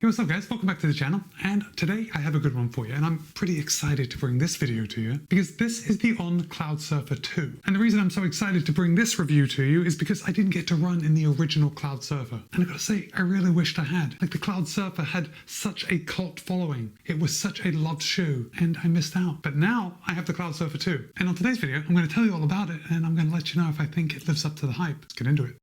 Hey, what's up guys, welcome back to the channel, and today I have a good one for you, and I'm pretty excited to bring this video to you because this is the On CloudSurfer 2. And the reason I'm so excited to bring this review to you is because I didn't get to run in the original CloudSurfer. And I gotta say, I really wished I had. Like, the CloudSurfer had such a cult following. It was such a loved shoe, and I missed out. But now I have the CloudSurfer 2. And on today's video, I'm gonna tell you all about it, and I'm gonna let you know if I think it lives up to the hype. Let's get into it.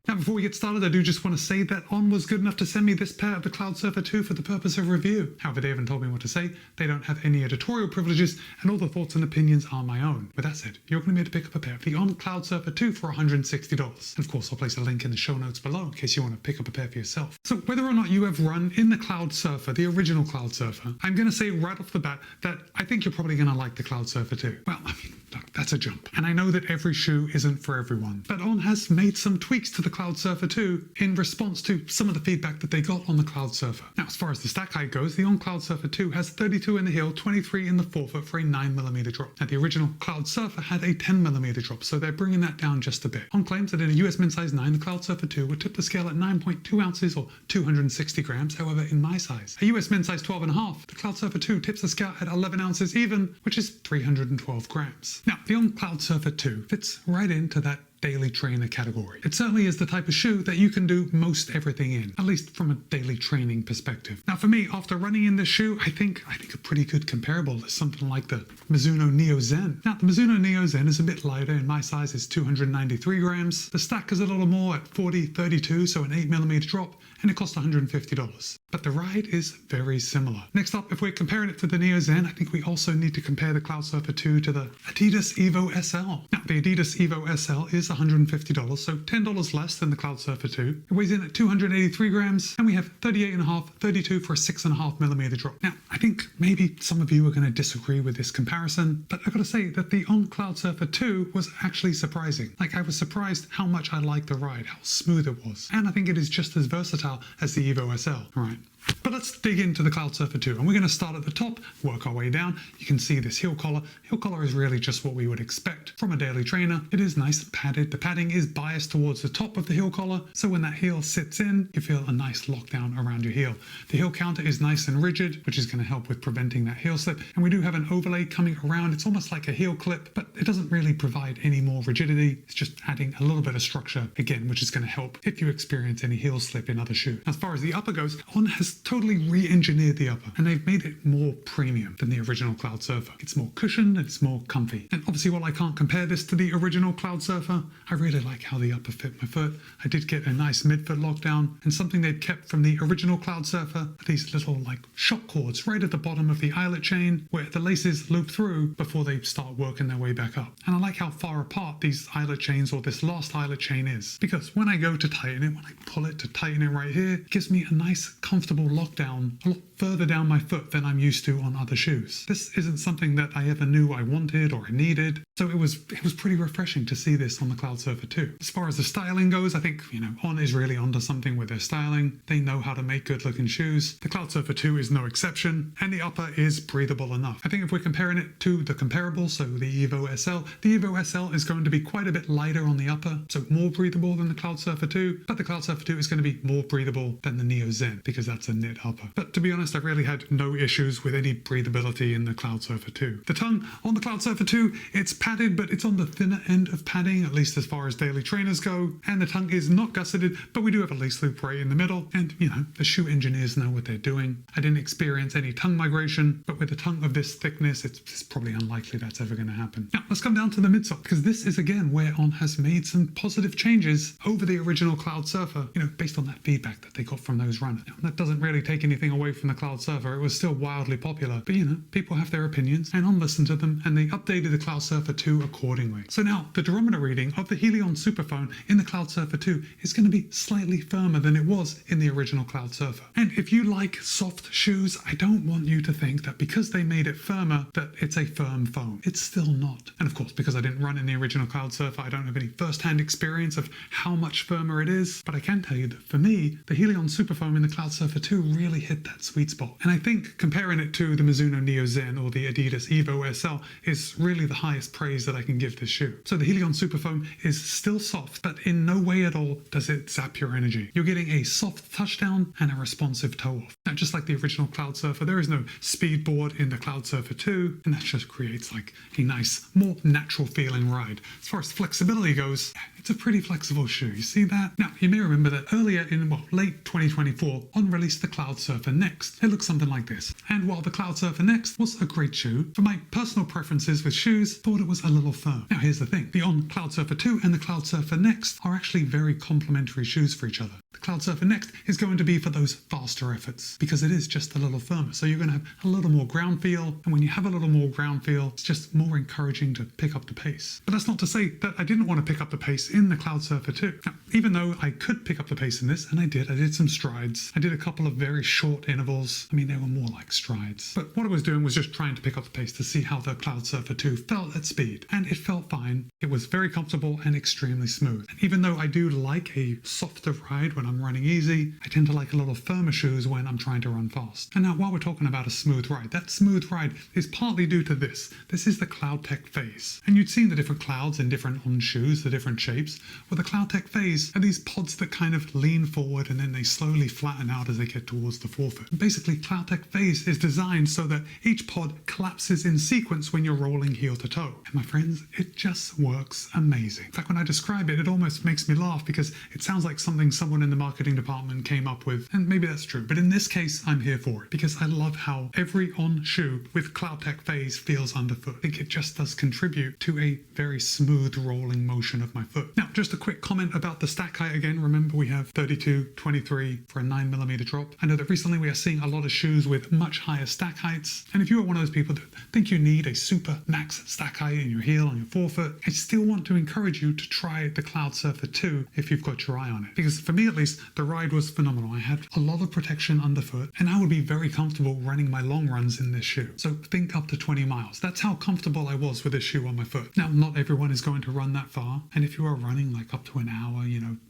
Now, before we get started, I do just want to say that On was good enough to send me this pair of the CloudSurfer 2 for the purpose of review. However, they haven't told me what to say, they don't have any editorial privileges, and all the thoughts and opinions are my own. With that said, you're going to be able to pick up a pair of the On CloudSurfer 2 for $160. And of course, I'll place a link in the show notes below in case you want to pick up a pair for yourself. So whether or not you have run in the CloudSurfer, the original CloudSurfer, I'm going to say right off the bat that I think you're probably going to like the CloudSurfer 2. Well, I mean, look, that's a jump. And I know that every shoe isn't for everyone, but On has made some tweaks to the CloudSurfer 2 in response to some of the feedback that they got on the CloudSurfer. Now, as far as the stack height goes, the On CloudSurfer 2 has 32 in the heel, 23 in the forefoot for a 9mm drop. Now, the original CloudSurfer had a 10mm drop, so they're bringing that down just a bit. On claims that in a US men's size 9, the CloudSurfer 2 would tip the scale at 9.2 ounces or 260 grams. However, in my size, a US men's size 12.5, the CloudSurfer 2 tips the scale at 11 ounces even, which is 312 grams. Now, the On CloudSurfer 2 fits right into that daily trainer category. It certainly is the type of shoe that you can do most everything in, at least from a daily training perspective. Now, for me, after running in this shoe, I think a pretty good comparable is something like the Mizuno Neo Zen. Now, the Mizuno Neo Zen is a bit lighter. In my size, it's 293 grams. The stack is a little more at 40-32, so an 8mm drop, and it costs $150. But the ride is very similar. Next up, if we're comparing it to the Neo Zen, I think we also need to compare the CloudSurfer 2 to the Adidas Evo SL. Now, the Adidas Evo SL is $150, so $10 less than the CloudSurfer 2. It weighs in at 283 grams, and we have 38.5, 32 for a 6.5mm drop. Now, I think maybe some of you are going to disagree with this comparison, but I gotta say that the On CloudSurfer 2 was actually surprising. Like, I was surprised how much I liked the ride, how smooth it was, and I think it is just as versatile as the Evo SL. All right. But let's dig into the CloudSurfer 2, and we're going to start at the top, work our way down. You can see this heel collar. Heel collar is really just what we would expect from a daily trainer. It is nice and padded. The padding is biased towards the top of the heel collar, so when that heel sits in, you feel a nice lockdown around your heel. The heel counter is nice and rigid, which is going to help with preventing that heel slip, and we do have an overlay coming around. It's almost like a heel clip, but it doesn't really provide any more rigidity. It's just adding a little bit of structure, again, which is going to help if you experience any heel slip in other shoes. As far as the upper goes, On has totally re-engineered the upper, and they've made it more premium than the original CloudSurfer. It's more cushioned and it's more comfy. And obviously, while I can't compare this to the original CloudSurfer, I really like how the upper fit my foot. I did get a nice mid-foot lockdown, and something they'd kept from the original CloudSurfer are these little like shock cords right at the bottom of the eyelet chain where the laces loop through before they start working their way back up. And I like how far apart these eyelet chains, or this last eyelet chain, is, because when I go to tighten it, when I pull it to tighten it right here, it gives me a nice comfortable lockdown a lot further down my foot than I'm used to on other shoes. This isn't something that I ever knew I wanted or I needed, so it was pretty refreshing to see this on the CloudSurfer 2. As far as the styling goes, I think, On is really onto something with their styling. They know how to make good looking shoes. The CloudSurfer 2 is no exception, and the upper is breathable enough. I think if we're comparing it to the comparable, so the Evo SL, the Evo SL is going to be quite a bit lighter on the upper, so more breathable than the CloudSurfer 2, but the CloudSurfer 2 is going to be more breathable than the Neo Zen because that's a knit upper. But to be honest, I've really had no issues with any breathability in the CloudSurfer 2. The tongue on the CloudSurfer 2, it's padded, but it's on the thinner end of padding, at least as far as daily trainers go, and the tongue is not gusseted, but we do have a lace loop right in the middle, and the shoe engineers know what they're doing. I didn't experience any tongue migration, but with a tongue of this thickness, it's probably unlikely that's ever going to happen. Now, let's come down to the midsole, because this is again where On has made some positive changes over the original CloudSurfer, based on that feedback that they got from those runners. Now, that doesn't really take anything away from the CloudSurfer. It was still wildly popular, but people have their opinions, and On listened to them, and they updated the CloudSurfer 2 accordingly. So now, the durometer reading of the Helion Superphone in the CloudSurfer 2 is going to be slightly firmer than it was in the original CloudSurfer. And if you like soft shoes, I don't want you to think that because they made it firmer, that it's a firm foam. It's still not. And of course, because I didn't run in the original CloudSurfer, I don't have any first-hand experience of how much firmer it is, but I can tell you that for me, the Helion Superfoam in the CloudSurfer 2 really hit that sweet spot. And I think comparing it to the Mizuno Neo Zen or the Adidas Evo SL is really the highest praise praise that I can give this shoe. So the Helion Superfoam is still soft, but in no way at all does it zap your energy. You're getting a soft touchdown and a responsive toe off. Now, just like the original CloudSurfer, there is no speed board in the CloudSurfer 2, and that just creates like a nice, more natural feeling ride. As far as flexibility goes, it's a pretty flexible shoe. You see that? Now, you may remember that earlier in, late 2024, On released the CloudSurfer Next. It looks something like this. And while the CloudSurfer Next was a great shoe, for my personal preferences with shoes, thought it was a little firm. Now, here's the thing. The On CloudSurfer 2 and the CloudSurfer Next are actually very complementary shoes for each other. The CloudSurfer Next is going to be for those faster efforts because it is just a little firmer. So you're going to have a little more ground feel. And when you have a little more ground feel, it's just more encouraging to pick up the pace. But that's not to say that I didn't want to pick up the pace in the CloudSurfer 2. Now, even though I could pick up the pace in this, and I did some strides. I did a couple of very short intervals. I mean, they were more like strides. But what I was doing was just trying to pick up the pace to see how the CloudSurfer 2 felt at speed. And it felt fine. It was very comfortable and extremely smooth. And even though I do like a softer ride when I'm running easy, I tend to like a little firmer shoes when I'm trying to run fast. And now while we're talking about a smooth ride, that smooth ride is partly due to this. This is the CloudTech Phase. And you'd seen the different clouds in different On shoes, the different shapes. Well, the CloudTech Phase are these pods that kind of lean forward and then they slowly flatten out as they get towards the forefoot. And basically, CloudTech Phase is designed so that each pod collapses in sequence when you're rolling heel to toe. And my friends, it just works amazing. In fact, when I describe it, it almost makes me laugh because it sounds like something someone in the marketing department came up with. And maybe that's true. But in this case, I'm here for it because I love how every On shoe with CloudTech Phase feels underfoot. I think it just does contribute to a very smooth rolling motion of my foot. Now, just a quick comment about the stack height again. Remember, we have 32, 23 for a 9mm drop. I know that recently we are seeing a lot of shoes with much higher stack heights. And if you are one of those people that think you need a super max stack height in your heel on your forefoot, I still want to encourage you to try the CloudSurfer 2 if you've got your eye on it. Because for me at least, the ride was phenomenal. I had a lot of protection underfoot and I would be very comfortable running my long runs in this shoe. So think up to 20 miles. That's how comfortable I was with this shoe on my foot. Now, not everyone is going to run that far. And if you are running like up to an hour,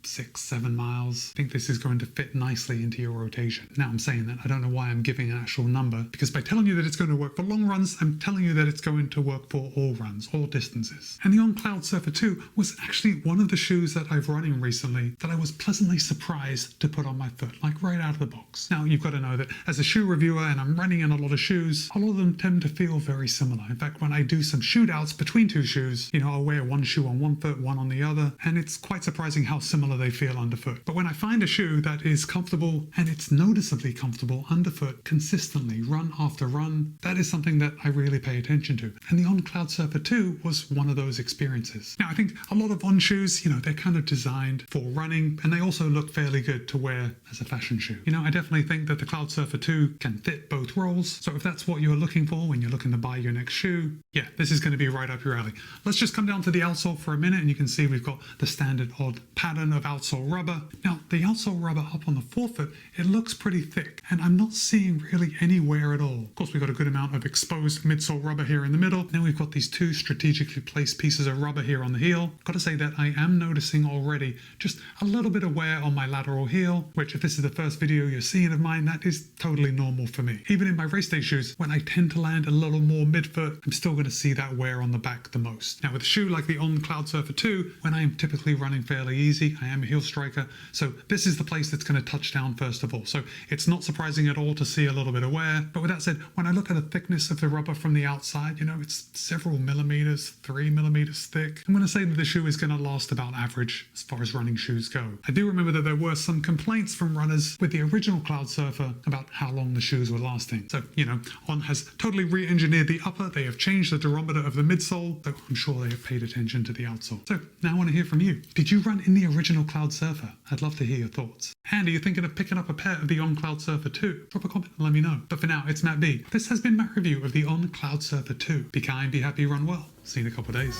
6-7 miles, I think this is going to fit nicely into your rotation. Now, I'm saying that I don't know why I'm giving an actual number, because by telling you that it's going to work for long runs, I'm telling you that it's going to work for all runs, all distances. And the On CloudSurfer 2 was actually one of the shoes that I've run in recently that I was pleasantly surprised to put on my foot, like right out of the box. Now, you've got to know that as a shoe reviewer and I'm running in a lot of shoes, a lot of them tend to feel very similar. In fact, when I do some shootouts between two shoes, I'll wear one shoe on one foot, one on the other, and it's quite surprising how similar they feel underfoot. But when I find a shoe that is comfortable, and it's noticeably comfortable underfoot consistently, run after run, that is something that I really pay attention to. And the On CloudSurfer 2 was one of those experiences. Now, I think a lot of On shoes, they're kind of designed for running, and they also look fairly good to wear as a fashion shoe. I definitely think that the CloudSurfer 2 can fit both roles. So if that's what you're looking for when you're looking to buy your next shoe, yeah, this is going to be right up your alley. Let's just come down to the outsole for a minute, and you can see we've got the standard odd pattern of outsole rubber. Now, the outsole rubber up on the forefoot, it looks pretty thick, and I'm not seeing really any wear at all. Of course, we've got a good amount of exposed midsole rubber here in the middle. Then we've got these two strategically placed pieces of rubber here on the heel. Got to say that I am noticing already just a little bit of wear on my lateral heel, which if this is the first video you're seeing of mine, that is totally normal for me. Even in my race day shoes, when I tend to land a little more midfoot, I'm still going to see that wear on the back the most. Now, with a shoe like the On CloudSurfer 2, when I am typically running fairly easy, I am a heel striker, so this is the place that's going to touch down first of all. So it's not surprising at all to see a little bit of wear. But with that said, when I look at the thickness of the rubber from the outside, it's several millimeters, 3 millimeters thick. I'm going to say that the shoe is going to last about average as far as running shoes go. I do remember that there were some complaints from runners with the original CloudSurfer about how long the shoes were lasting. So, On has totally re-engineered the upper. They have changed the durometer of the midsole, so I'm sure they have paid attention to the outsole. So now I want to hear from you. Did you run in the original CloudSurfer? I'd love to hear your thoughts. And are you thinking of picking up a pair of the On CloudSurfer 2? Drop a comment and let me know. But for now, it's Matt B. This has been my review of the On CloudSurfer 2. Be kind, be happy, run well. See you in a couple of days.